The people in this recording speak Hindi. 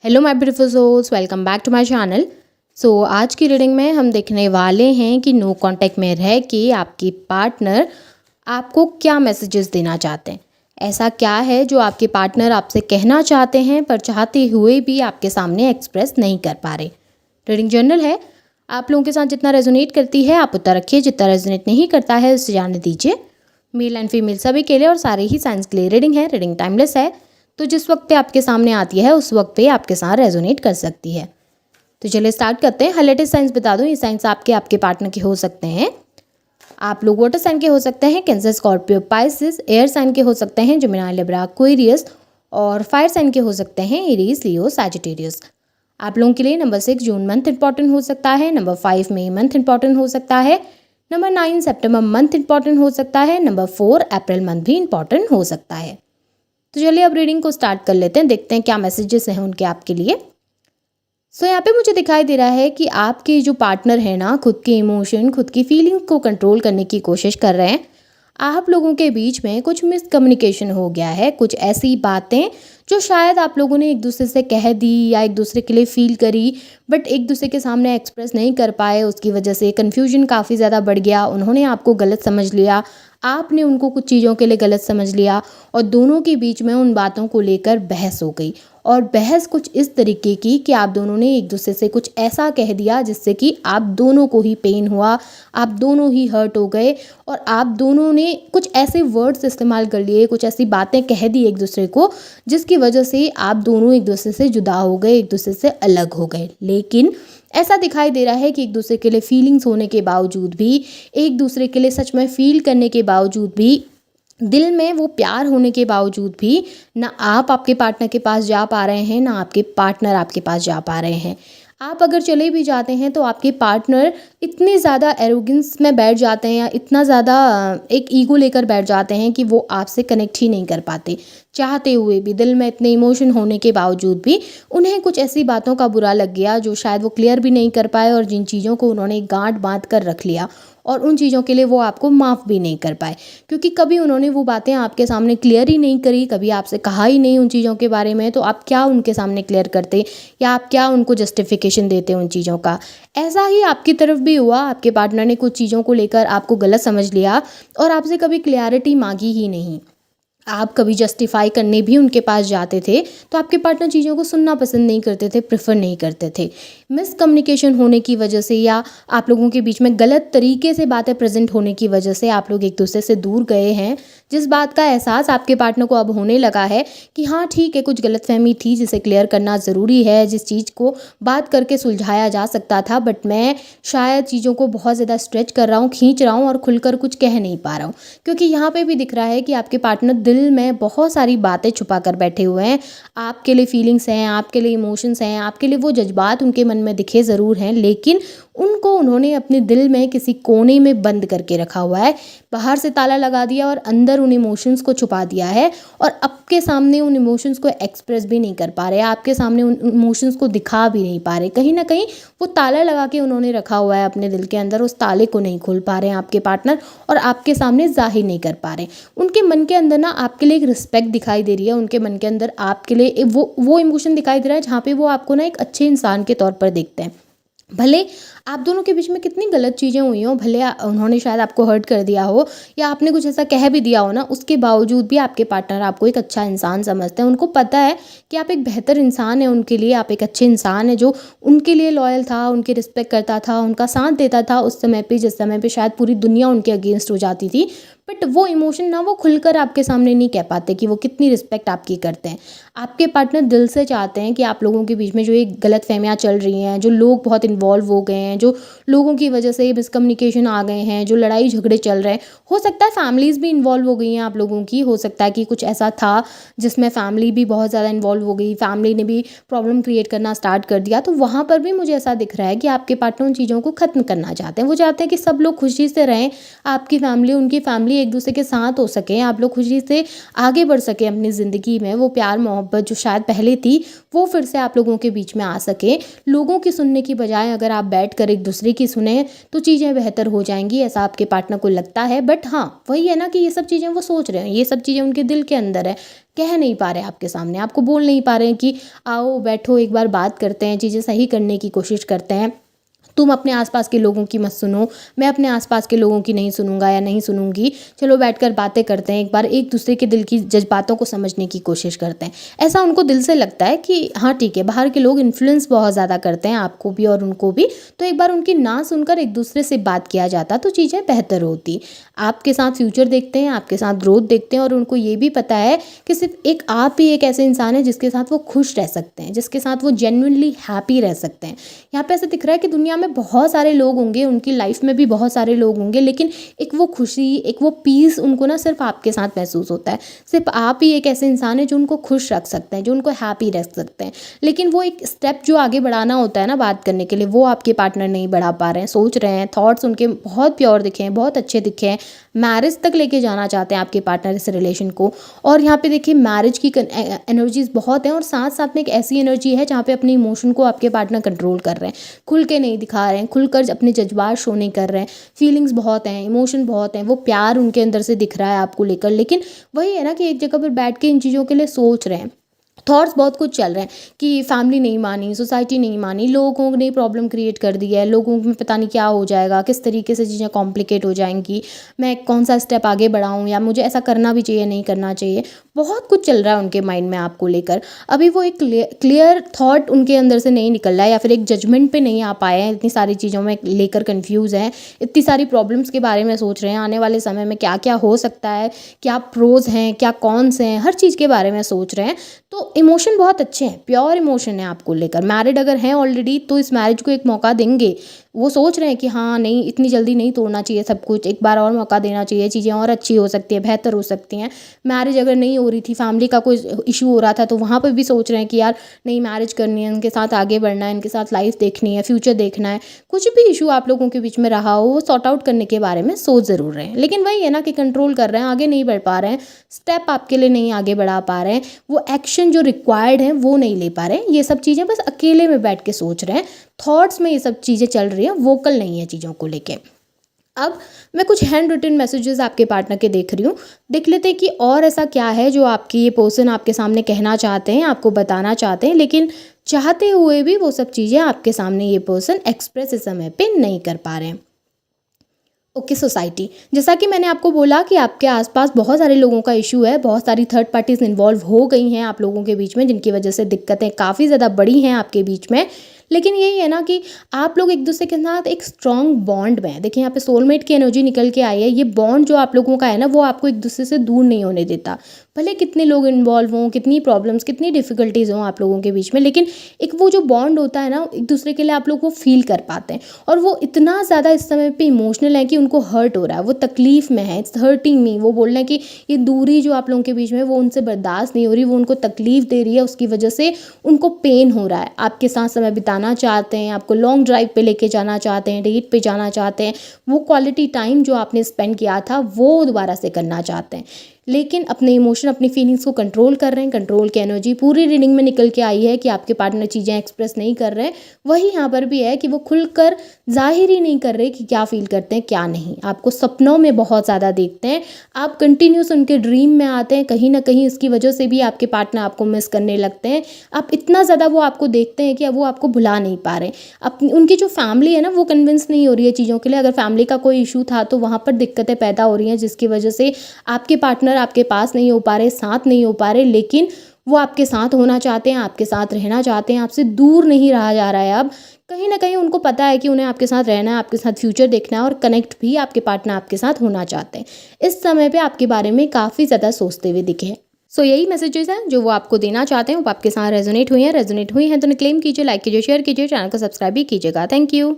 Hello my beautiful souls, welcome back to my channel. आज की रीडिंग में हम देखने वाले हैं कि नो कांटेक्ट में रह के आपकी पार्टनर आपको क्या मैसेजेस देना चाहते हैं। ऐसा क्या है जो आपके पार्टनर आपसे कहना चाहते हैं पर चाहते हुए भी आपके सामने एक्सप्रेस नहीं कर पा रहे। रीडिंग जर्नल है, आप लोगों के साथ जितना रेजोनेट करती है आप उतना रखिए, जितना रेजोनेट नहीं करता है उससे जाने दीजिए। मेल एंड फीमेल सभी के लिए और सारे ही साइंस के लिए रीडिंग है। रीडिंग टाइमलेस है, तो जिस वक्त पे आपके सामने आती है उस वक्त पे आपके साथ रेजोनेट कर सकती है। तो चलिए स्टार्ट करते हैं। लेटेस्ट साइंस बता दूं, ये साइंस आपके पार्टनर के हो सकते हैं। आप लोग वाटर साइन के हो सकते हैं, Cancer, Scorpio, Pisces. Air sign के हो सकते हैं, जेमिनी, लिब्रा, एक्वेरियस। और फायर साइन के हो सकते हैं, एरीज, लियो, सैजिटेरियस। आप लोगों के लिए नंबर 6 जून मंथ इंपॉर्टेंट हो सकता है, नंबर 5 मई मंथ इंपॉर्टेंट हो सकता है, नंबर 9 सितंबर मंथ इंपॉर्टेंट हो सकता है, नंबर 4 अप्रैल मंथ भी इंपॉर्टेंट हो सकता है। तो चलिए अब रीडिंग को स्टार्ट कर लेते हैं, देखते हैं क्या मैसेजेस हैं उनके आपके लिए। यहाँ पे मुझे दिखाई दे रहा है कि आपके जो पार्टनर है ना, खुद के इमोशन, खुद की फीलिंग को कंट्रोल करने की कोशिश कर रहे हैं। आप लोगों के बीच में कुछ मिसकम्युनिकेशन हो गया है, कुछ ऐसी बातें जो शायद आप लोगों ने एक दूसरे से कह दी या एक दूसरे के लिए फील करी, बट एक दूसरे के सामने एक्सप्रेस नहीं कर पाए। उसकी वजह से कन्फ्यूजन काफ़ी ज़्यादा बढ़ गया, उन्होंने आपको गलत समझ लिया, आपने उनको कुछ चीज़ों के लिए गलत समझ लिया और दोनों के बीच में उन बातों को लेकर बहस हो गई। और बहस कुछ इस तरीके की कि आप दोनों ने एक दूसरे से कुछ ऐसा कह दिया जिससे कि आप दोनों को ही पेन हुआ, आप दोनों ही हर्ट हो गए और आप दोनों ने कुछ ऐसे वर्ड्स इस्तेमाल कर लिए, कुछ ऐसी बातें कह दी एक दूसरे को जिसकी वजह से आप दोनों एक दूसरे से जुदा हो गए, एक दूसरे से अलग हो गए। लेकिन ऐसा दिखाई दे रहा है कि एक दूसरे के लिए फीलिंग्स होने के बावजूद भी, एक दूसरे के लिए सच में फील करने के बावजूद भी, दिल में वो प्यार होने के बावजूद भी ना आप आपके पार्टनर के पास जा पा रहे हैं, ना आपके पार्टनर आपके पास जा पा रहे हैं। आप अगर चले भी जाते हैं तो आपके पार्टनर इतने ज़्यादा एरोगेंस में बैठ जाते हैं या इतना ज़्यादा एक ईगो लेकर बैठ जाते हैं कि वो आपसे कनेक्ट ही नहीं कर पाते। चाहते हुए भी, दिल में इतने इमोशन होने के बावजूद भी उन्हें कुछ ऐसी बातों का बुरा लग गया जो शायद वो क्लियर भी नहीं कर पाए और जिन चीज़ों को उन्होंने गांठ बांध कर रख लिया और उन चीज़ों के लिए वो आपको माफ़ भी नहीं कर पाए, क्योंकि कभी उन्होंने वो बातें आपके सामने क्लियर ही नहीं करी, कभी आपसे कहा ही नहीं उन चीज़ों के बारे में। तो आप क्या उनके सामने क्लियर करते या आप क्या उनको जस्टिफिकेशन देते उन चीज़ों का। ऐसा ही आपकी तरफ भी हुआ, आपके पार्टनर ने कुछ चीज़ों को लेकर आपको गलत समझ लिया और आपसे कभी क्लियरिटी मांगी ही नहीं। आप कभी जस्टिफाई करने भी उनके पास जाते थे तो आपके पार्टनर चीज़ों को सुनना पसंद नहीं करते थे, प्रेफर नहीं करते थे। मिसकम्युनिकेशन होने की वजह से या आप लोगों के बीच में गलत तरीके से बातें प्रेजेंट होने की वजह से आप लोग एक दूसरे से दूर गए हैं। जिस बात का एहसास आपके पार्टनर को अब होने लगा है कि हाँ ठीक है, कुछ गलतफहमी थी जिसे क्लियर करना ज़रूरी है, जिस चीज़ को बात करके सुलझाया जा सकता था, बट मैं शायद चीज़ों को बहुत ज़्यादा स्ट्रेच कर रहा हूँ, खींच रहा हूँ और खुलकर कुछ कह नहीं पा रहा हूँ। क्योंकि यहाँ पे भी दिख रहा है कि आपके पार्टनर दिल में बहुत सारी बातें छुपा कर बैठे हुए हैं। आपके लिए फीलिंग्स हैं, आपके लिए इमोशंस हैं, आपके लिए वो जज्बात उनके मन में दिखे ज़रूर हैं, लेकिन उनको उन्होंने अपने दिल में किसी कोने में बंद करके रखा हुआ है। बाहर से ताला लगा दिया और अंदर उन इमोशंस को छुपा दिया है और आपके सामने उन इमोशंस को एक्सप्रेस भी नहीं कर पा रहे, आपके सामने उन इमोशंस को दिखा भी नहीं पा रहे। कहीं ना कहीं वो ताला लगा के उन्होंने रखा हुआ है अपने दिल के अंदर, उस ताले को नहीं खोल पा रहे हैं आपके पार्टनर और आपके सामने जाहिर नहीं कर पा रहे। उनके मन के अंदर ना आपके लिए एक रिस्पेक्ट दिखाई दे रही है, उनके मन के अंदर आपके लिए वो इमोशन दिखाई दे रहा है जहाँ पे वो आपको ना एक अच्छे इंसान के तौर पर देखते हैं। भले आप दोनों के बीच में कितनी गलत चीज़ें हुई हों, भले उन्होंने शायद आपको हर्ट कर दिया हो या आपने कुछ ऐसा कह भी दिया हो ना, उसके बावजूद भी आपके पार्टनर आपको एक अच्छा इंसान समझते हैं। उनको पता है कि आप एक बेहतर इंसान हैं, उनके लिए आप एक अच्छे इंसान हैं जो उनके लिए लॉयल था, उनकी रिस्पेक्ट करता था, उनका साथ देता था उस समय पे जिस समय पे शायद पूरी दुनिया उनके अगेंस्ट हो जाती थी। बट वो इमोशन ना वो खुलकर आपके सामने नहीं कह पाते कि वो कितनी रिस्पेक्ट आपकी करते हैं। आपके पार्टनर दिल से चाहते हैं कि आप लोगों के बीच में जो एक गलतफहमियां चल रही हैं, जो लोग बहुत इन्वॉल्व हो गए हैं, जो लोगों की वजह से मिसकम्युनिकेशन आ गए हैं, जो लड़ाई झगड़े चल रहे हैं, हो सकता है फैमिलीज़ भी इन्वॉल्व हो गई हैं आप लोगों की, हो सकता है कि कुछ ऐसा था जिसमें फैमिली भी बहुत ज़्यादा इन्वॉल्व हो गई, फैमिली ने भी प्रॉब्लम क्रिएट करना स्टार्ट कर दिया। तो वहाँ पर भी मुझे ऐसा दिख रहा है कि आपके पार्टनर उन चीज़ों को ख़त्म करना चाहते हैं। वो चाहते हैं कि सब लोग खुशी से रहें, आपकी फैमिली उनकी फैमिली एक दूसरे के साथ हो सकें, आप लोग खुशी से आगे बढ़ सकें अपनी ज़िंदगी में। वो प्यार मोहब्बत जो शायद पहले थी वो फिर से आप लोगों के बीच में आ सके। लोगों की सुनने की बजाय अगर आप बैठ कर एक दूसरे की सुने तो चीज़ें बेहतर हो जाएंगी, ऐसा आपके पार्टनर को लगता है। बट हाँ, वही है ना कि ये सब चीज़ें वो सोच रहे हैं, ये सब चीज़ें उनके दिल के अंदर है। कह नहीं पा रहे आपके सामने, आपको बोल नहीं पा रहे हैं कि आओ बैठो एक बार बात करते हैं, चीज़ें सही करने की कोशिश करते हैं। तुम अपने आसपास के लोगों की मत सुनो, मैं अपने आसपास के लोगों की नहीं सुनूंगा या नहीं सुनूंगी, चलो बैठकर बातें करते हैं, एक बार एक दूसरे के दिल की जज्बातों को समझने की कोशिश करते हैं। ऐसा उनको दिल से लगता है कि हाँ ठीक है, बाहर के लोग इन्फ्लुएंस बहुत ज़्यादा करते हैं आपको भी और उनको भी, तो एक बार उनकी ना सुनकर एक दूसरे से बात किया जाता तो चीज़ें बेहतर होती। आपके साथ फ्यूचर देखते हैं, आपके साथ ग्रोथ देखते हैं, और उनको ये भी पता है कि सिर्फ एक आप ही एक ऐसे इंसान है जिसके साथ वो खुश रह सकते हैं, जिसके साथ वो जेन्युइनली हैप्पी रह सकते हैं। यहाँ पे ऐसा दिख रहा है कि दुनिया में बहुत सारे लोग होंगे, उनकी लाइफ में भी बहुत सारे लोग होंगे, लेकिन एक वो खुशी, एक वो पीस उनको ना सिर्फ आपके साथ महसूस होता है। सिर्फ आप ही एक ऐसे इंसान है जो उनको खुश रख सकते हैं, जो उनको हैप्पी रख सकते हैं। लेकिन वो एक स्टेप जो आगे बढ़ाना होता है ना बात करने के लिए, वो आपके पार्टनर नहीं बढ़ा पा रहे हैं। सोच रहे हैं, थॉट्स उनके बहुत प्योर दिखे हैं, बहुत अच्छे दिखे हैं, मैरिज तक लेके जाना चाहते हैं आपके पार्टनर इस रिलेशन को। और यहाँ पे देखिए मैरिज की एनर्जीज बहुत हैं, और साथ साथ में एक ऐसी एनर्जी है जहाँ पे अपने इमोशन को आपके पार्टनर कंट्रोल कर रहे हैं, खुल के नहीं दिखा रहे हैं, खुलकर अपने जज्बात शो नहीं कर रहे हैं। फीलिंग्स बहुत हैं, इमोशन बहुत हैं, वो प्यार उनके अंदर से दिख रहा है आपको लेकर, लेकिन वही है ना कि एक जगह पर बैठ के इन चीज़ों के लिए सोच रहे हैं। थॉट्स बहुत कुछ चल रहे हैं कि फैमिली नहीं मानी, सोसाइटी नहीं मानी, लोगों ने प्रॉब्लम क्रिएट कर दी है, लोगों में पता नहीं क्या हो जाएगा, किस तरीके से चीज़ें कॉम्प्लिकेट हो जाएंगी, मैं कौन सा स्टेप आगे बढ़ाऊँ, या मुझे ऐसा करना भी चाहिए नहीं करना चाहिए। बहुत कुछ चल रहा है उनके माइंड में आपको लेकर। अभी वो एक क्लियर थॉट उनके अंदर से नहीं निकल रहा है, या फिर एक जजमेंट पे नहीं आ पाए हैं, इतनी सारी चीज़ों में लेकर कन्फ्यूज़ हैं, इतनी सारी प्रॉब्लम्स के बारे में सोच रहे हैं, आने वाले समय में क्या क्या हो सकता है, क्या प्रोज हैं, क्या कॉन्स हैं, हर चीज़ के बारे में सोच रहे हैं। तो इमोशन बहुत अच्छे हैं, प्योर इमोशन है आपको लेकर। मैरिड अगर हैं ऑलरेडी तो इस मैरिज को एक मौका देंगे। वो सोच रहे हैं कि हाँ नहीं, इतनी जल्दी नहीं तोड़ना चाहिए सब कुछ, एक बार और मौका देना चाहिए, चीज़ें और अच्छी हो सकती है, बेहतर हो सकती हैं। मैरिज अगर नहीं हो रही थी, फैमिली का कोई इशू हो रहा था, तो वहाँ पर भी सोच रहे हैं कि यार नहीं, मैरिज करनी है, इनके साथ आगे बढ़ना है, इनके साथ लाइफ देखनी है, फ्यूचर देखना है। कुछ भी इशू आप लोगों के बीच में रहा हो, वो सॉर्ट आउट करने के बारे में सोच ज़रूर रहे हैं। लेकिन वही है ना कि कंट्रोल कर रहे हैं, आगे नहीं बढ़ पा रहे हैं, स्टेप आपके लिए नहीं आगे बढ़ा पा रहे हैं, वो एक्शन जो रिक्वायर्ड है वो नहीं ले पा रहे हैं। ये सब चीज़ें बस अकेले में बैठ के सोच रहे हैं, थॉट्स में ये सब चीज़ें चल रही हैं, वोकल नहीं है चीज़ों को लेके। अब मैं कुछ हैंड रिटन मैसेजेस आपके पार्टनर के देख रही हूँ, देख लेते हैं कि और ऐसा क्या है जो आपकी ये पर्सन आपके सामने कहना चाहते हैं, आपको बताना चाहते हैं, लेकिन चाहते हुए भी वो सब चीज़ें आपके सामने ये पर्सन एक्सप्रेस इस समय पे नहीं कर पा रहे हैं। ओके सोसाइटी, जैसा कि मैंने आपको बोला कि आपके आसपास बहुत सारे लोगों का इशू है, बहुत सारी थर्ड पार्टीज इन्वॉल्व हो गई हैं आप लोगों के बीच में, जिनकी वजह से दिक्कतें काफ़ी ज़्यादा बड़ी हैं आपके बीच में। लेकिन यही है ना कि आप लोग एक दूसरे के साथ एक स्ट्रॉन्ग बॉन्ड में हैं। देखिए यहाँ पे सोलमेट की एनर्जी निकल के आई है। ये बॉन्ड जो आप लोगों का है ना, वो आपको एक दूसरे से दूर नहीं होने देता। भले कितने लोग इन्वॉल्व हों, कितनी प्रॉब्लम्स, कितनी डिफिकल्टीज हों आप लोगों के बीच में, लेकिन एक वो जो बॉन्ड होता है ना, एक दूसरे के लिए आप लोग वो फील कर पाते हैं। और वो इतना ज़्यादा इस समय पे इमोशनल है कि उनको हर्ट हो रहा है, वो तकलीफ़ में है, इट्स हर्टिंग मी। वो बोल रहे हैं कि ये दूरी जो आप लोगों के बीच में वो उनसे बर्दाश्त नहीं हो रही, वो उनको तकलीफ़ दे रही है, उसकी वजह से उनको पेन हो रहा है। आपके साथ समय बिताना चाहते हैं, आपको लॉन्ग ड्राइव पे लेके जाना चाहते हैं, डेट पे जाना चाहते हैं, वो क्वालिटी टाइम जो आपने स्पेंड किया था वो दोबारा से करना चाहते हैं, लेकिन अपने इमोशन, अपनी फीलिंग्स को कंट्रोल कर रहे हैं। कंट्रोल की एनर्जी पूरी रीडिंग में निकल के आई है कि आपके पार्टनर चीज़ें एक्सप्रेस नहीं कर रहे हैं। वही यहाँ पर भी है कि वो खुलकर जाहिर ही नहीं कर रहे कि क्या फील करते हैं क्या नहीं। आपको सपनों में बहुत ज़्यादा देखते हैं, आप कंटिन्यूस उनके ड्रीम में आते हैं, कहीं ना कहीं इसकी वजह से भी आपके पार्टनर आपको मिस करने लगते हैं। आप इतना ज़्यादा वो आपको देखते हैं कि अब वो आपको भुला नहीं पा रहे। अपनी उनकी जो फैमिली है ना, वो कन्विंस नहीं हो रही है चीज़ों के लिए। अगर फैमिली का कोई इशू था तो वहाँ पर दिक्कतें पैदा हो रही हैं, जिसकी वजह से आपके पार्टनर आपके पास नहीं हो पा रहे, साथ नहीं हो पा रहे, लेकिन वो आपके साथ होना चाहते हैं, आपके साथ रहना चाहते हैं, आपसे दूर नहीं रहा जा रहा है। अब कहीं ना कहीं उनको पता है कि उन्हें आपके साथ रहना है, आपके साथ फ्यूचर देखना है, और कनेक्ट भी आपके पार्टनर आपके साथ होना चाहते हैं। इस समय पे आपके बारे में काफ़ी ज़्यादा सोचते हुए दिखे हैं। सो यही मैसेजेस हैं जो वो आपको देना चाहते हैं, वो आपके साथ रेजोनेट हुई हैं तो क्लेम कीजिए, लाइक कीजिए, शेयर कीजिए, चैनल को सब्सक्राइब भी कीजिएगा। Thank you.